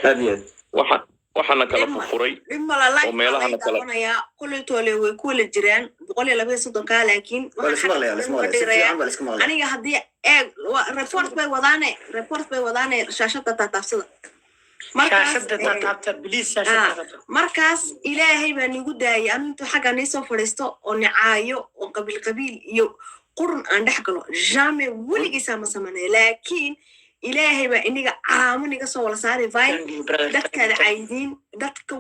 هذه waxana kala furay إما لا لا ما يدعون يا كل تولي وكل الجيران بقول لي لبي صدق قال لكن أنا هدي ريبورت بي وضعني شاشة تتفصل مركز إلهي بني قداي أنتو حاجة نيسو فريستو ونعايو وقبيل يو قرن عند حقله جامع ولي جسام سمنه لكن إلهي بإني عامني قصة ولا صاري فاين دتك العيدين دتك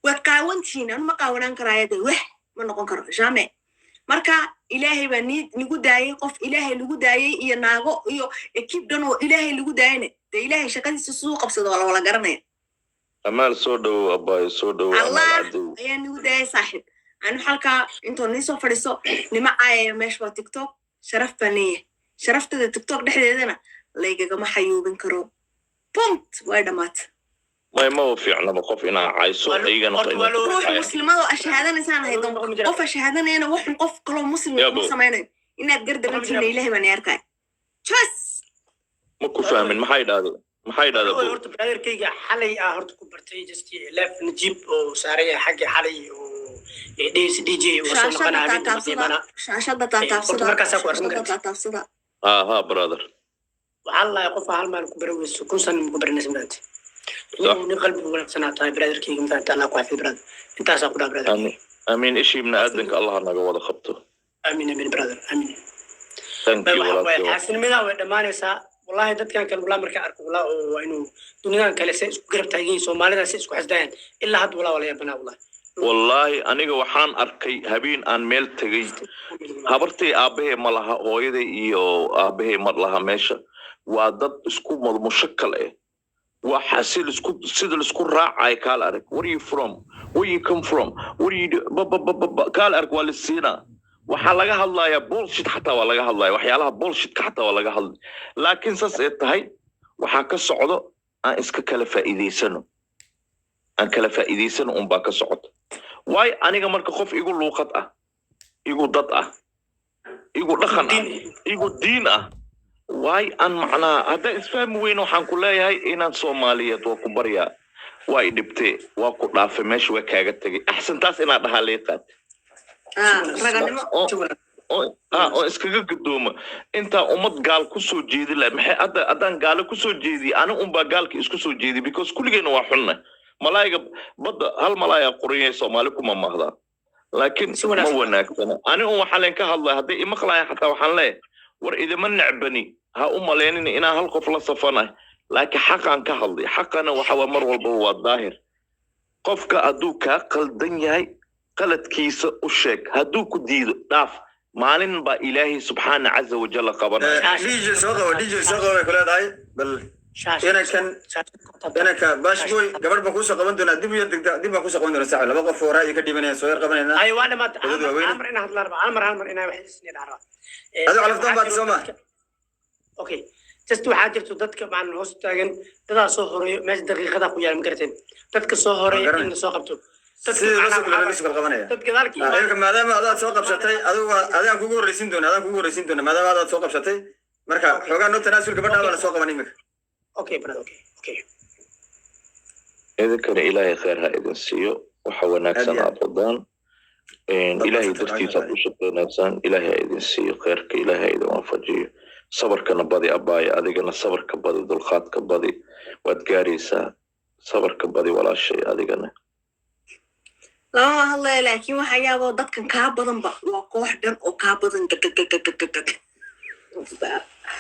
وقاونتين أنا ما قاونان كرايدي ما نقول كرا جامع مركا إلهي بني نقداي قف إلهي نقداي يناغو يو كيف دنو إلهي نقداينه إلهي شكلي سوق بصد ولا قرنه أمال سودو أباي سودو الله يعني نقداي صاحب أنا حلقة أنتو نيسو فريسو لما عاي ماشوا تيك توك شرفت التيك توك دحديدنا لايقا ما حيوبين كرو بونت وادمات ما هو في عنا بقف إنا عايسو أيجانا روح مسلمة وأشهادة نسان هيدون قف أشهادة أنا وحن قف كلو مسلم مسلمين إنها تقدر نتين إلهي من يركاي شوس مكو فاهمين ما حيد هذا هورت برادر كيجا حالي هورت كوبرتي جستي لاف نجيب وسارية حاجة حالي دي جي وصلنا قناة شاشة تتفصيل ها برادر والله يقف هالمال كبروس كل سنة كبرنا سمعت نقلب ولا سنة طيب برادر كيجا مثلا الله كوافي برادر أنت أساقنا برادر آمين إشي من أذنك الله نجوا خبطه آمين برادر آمين thank حسن منا ودماني سا والله دت كان ولا مركا أركو ولا وإنه دنيا كله سيس قرب تاجين سومالي ده سيس كحزدان إلا هاد ولا يبنا والله أنا وحان أركي هبين أن ميل تجي هبرتي أبيه ملها هويدي إيو أبيه ملها ماشى وعدد سكوب مشكل وحاسيل سكوب سيد سكوب راعي قال أرك where are you from where you come from where you do قال أرك والسينا وحلاقها الله يا بولشيت حتى ولاقها الله وحيالها بولشيت حتى ولاقها الله لكن ساس إتهاي وحاك الصعود إسك كلفة إذي سنو أن كلفة إذي سنو باك الصعود واي أنا كمان كخوف يقول لوقت يقول ضد يقول دخن يقول دين واي أن معنا هذا إسفهم وينو حنقول هاي إن الصومالية وكبريا واي دبتي وكلا في مش وكاجتي أحسن تاس إن هذا حليقات iskaga gudoomo inta umad gaal ku soo jeedi la maxay adan gaal ku soo jeedi ana umba gaalka isku soo jeedi because kulligeena waa xunna malaayga bada hal malaaya qoriye Soomaali kuma mahda laakiin ma wanaagsan ana waxa leen ka hadlay hadii ima khalaay xataa waxaan leeyahay war idima nacbani ha u maleenin ina hal qof la safanahay laakiin xaqan ka hadlay xaqana waxa waa mar walba waa daahir qofka aduu ka qaldan yahay qaladkiisa u sheeg haduu ku diido dhaaf maalin ba ilaahi subhanahu azza wa jalla qabana dj soqo kula dahay bal أنا كباش بوي قبل ما كوسا قبل دونا دب ما كوسا قبل دونا ساعة لما قف وراي كدي بني سوير قبل هنا أيوة أنا ما عمر إنها الأربعة عمر إنها واحد سنين عرا هذا على فضل بعد سوما أوكي تستوى حاجة تدتك مع الهوست تاجن تدا صهري ما دقيقة ده خويا مكرتين تدك صهري إن ساقبته تذكرك ما دام هذا سوق بشتى هذا كوجو ريسين دونا ما دام هذا سوق بشتى مركا حوجا نو تناسل قبل هذا سوق منيمك أوكي برا أوكي إذا كان إلهي خيرها إذا سيو وحواناك سنة أفضان إلهي درتي تابو شكرا نفسان إلهي إذا سيو خيرك إلهي إذا وانفجي صبر كنبادي أباي أذيقنا صبر كبادي دلخات كبادي وادقاريسا صبر كبادي ولا شيء أذيقنا لا الله لكن وحيابو دادكن كابدن با وقوح دن أو كابدن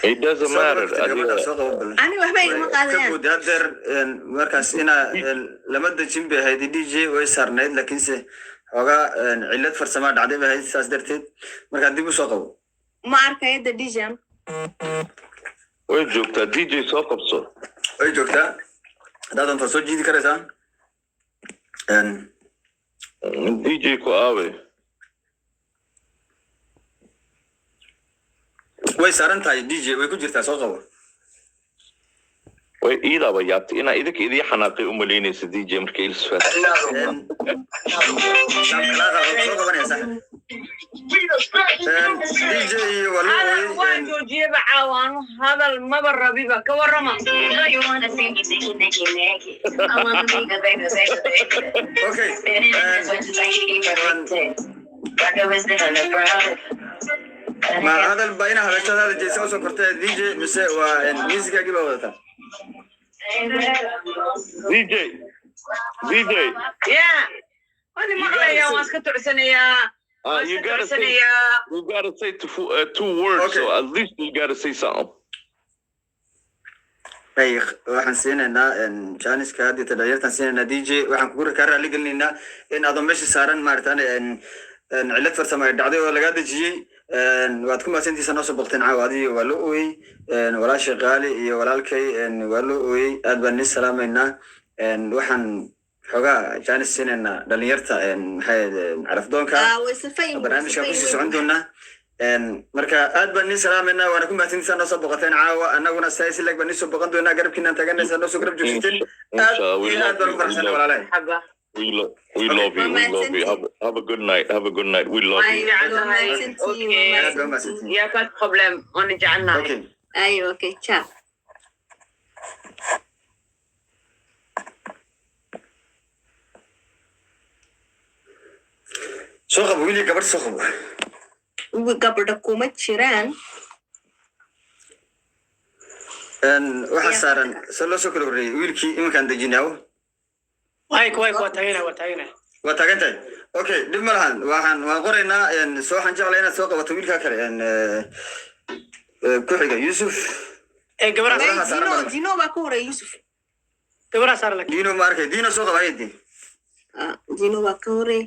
It doesn't matter. أنا وحبي ما قادين. كبود هذا مركز هنا لما تجيب هذه دي جي ويسارنيد لكن سه هذا علة فرسمات عادي بهاي ساس درتيد مركز دي بسوقه. ما أعرف هذا دي جي. ويجوكتا دي جي سوقه بسو. ويجوكتا هذا أنت سوق جديد كرسان. دي جي كواوي. ويسارن تاي دي جي ويكون جرتا سوقه. وإذا بيات إنا إذا كذي حناقي أمليني سدي جي مركيل سفر. لا سوقه بني صح. DJ ولا هذا واجو جيب عوان هذا المبر بيبا كورما اوكي ما هذا الباين هذا هذا جيسون سكرتة DJ بس وميوزك أجيبه وقتها DJ يا أنا ما يا واسكت عسنية you gotta say two words Okay. so at least you gotta say something أي waxaan siinaynaa Janice ka hadii tadayirtan siinaynaa DJ waxaan ku guri karaa ligalnina in aad meesha saaran maartaan cilad farsamo ay dhacday oo laga dajiyay waad ku maasantiisa noo soo boqteen caawadii waa loo ooyay walaashay qaali iyo walaalkay waa loo ooyay aad baan ni salaameynaa waxaan xogaa Janice siinaynaa dhalinyarta maxay carafdoonka barnaamijka ku sii socon doona marka aad baan ni salaameynaa waana ku maasantiisa noo soo boqoteen caawa annaguna saysi lag baan ni soo boqon doonaa garabkiina taganaysa noo soo garab joogteen aad baan u faraxsan walaalay we love you have a good night we love you يا pas de problème on est déjà là okay ايوه اوكي ciao soo qabo wiil gabadh soo qabo gabadha kuma jiraan waxa saaran soo soo kala wareeyay wiilkii iminkaan dejinaawo waa taagantahay okay dib ma lahan waan qoraynaa soo waxaan jeclaa inaad soo qabato wiilkaa kale ku xiga Yusuf dino baa ku horeey Yusuf dino ma arkay dino soo qaba haydi dino baa ka horeey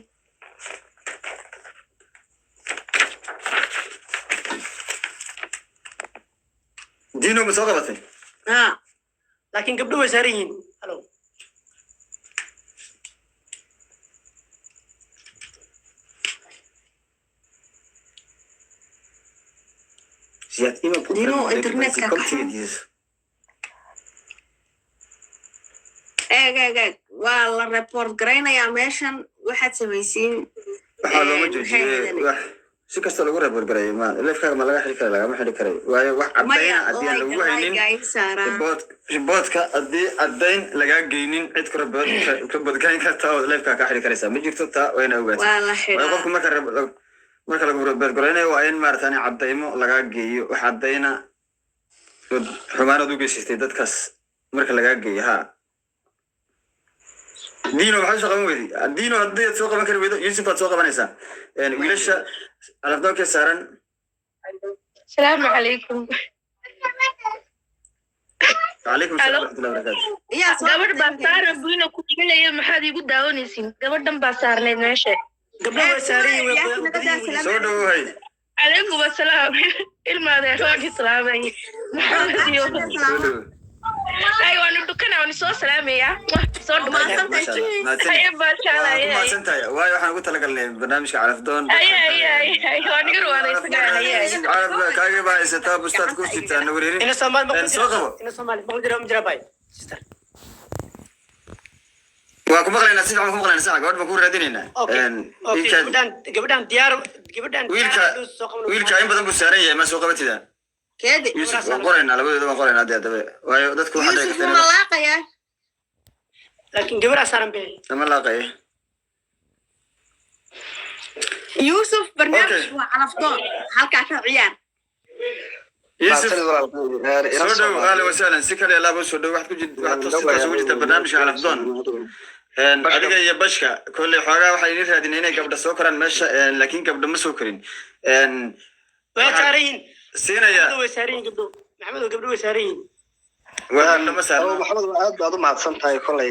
dino ma soo qabatay laakiin gabdho way saaran yihiin hello siyaad ima Dino internetka ka xun. eeg waa la report garaynayaa meeshan waxaad samaysiin waxaa looma joojiyey wax si kasta lagu report garay ma leefkaaga ma laga xiri karay lagama xiri karay waayo wax caddayn haddii aan lagu haynin riboodka haddii caddayn lagaa geynin cid ku report gayn karta oo leefkaa ka xiri karaysaa ma jirto taa wayna ogaatay waa la xiraa qofku marka lagu report garaynayo waa in maaratan caddaymo lagaa geeyo wax caddayna xumaanad u geysatay dadkaas marka lagaa geeyo ha dino maxaa soo qaban weydi dino haddii aad soo qaban kari weydo Yusuf aad soo qabanaysaa wiilasha alafdoonka saaran السلام عليكم وعليكم السلام ورحمة الله وبركاته gabadh baa saaran buyna ku dhiganaya maxaad igu daawanaysiin gabadhan baa saarneyd meesha gabdho way saaran yihiin soo dhawohay calaykum asalaam ilmaadee roogii salaamay maxamed iyo ay waanu dukana waanu soo salaamaya soo dhawaasantahay waayo waxaan ugu talagalnay barnaamijka carafdoon waan iga ruwaadaysanaa kaagii baa haysataa bustaad ku sitaa na wareerin soo qabo waa ku maqlaynaa si fiican ku maqlaynaa saxa gabadh baan ku raadinaynaa gabadhan diyaar wiilka in badan buu saaran yahay ma soo qabatida keedi Yusuf waan qoraynaa labadooda waan qoraynaa hadda dabe waayo dadku waxaa Yusuf ma laaqaya laakiin gabadha saaran bee ama laaqaya Yusuf barnaamij waa calafdoon halkaa ka ciyaar Yusuf soo dhow ahlan wasahlan si kale laabo soo dhow waxaad toosintaas ugu jirta barnaamijka calafdoon adiga iyo bashka kolley xoogaa waxay idin raadinay inay gabdha soo koraan meesha laakiin gabdha ma soo korin way saaran yihiin siinaya way saaran yihiin gabdho maxamed gabdho way saaran yihiin waa lama saaro maxamed aad baad u mahadsan tahay kolley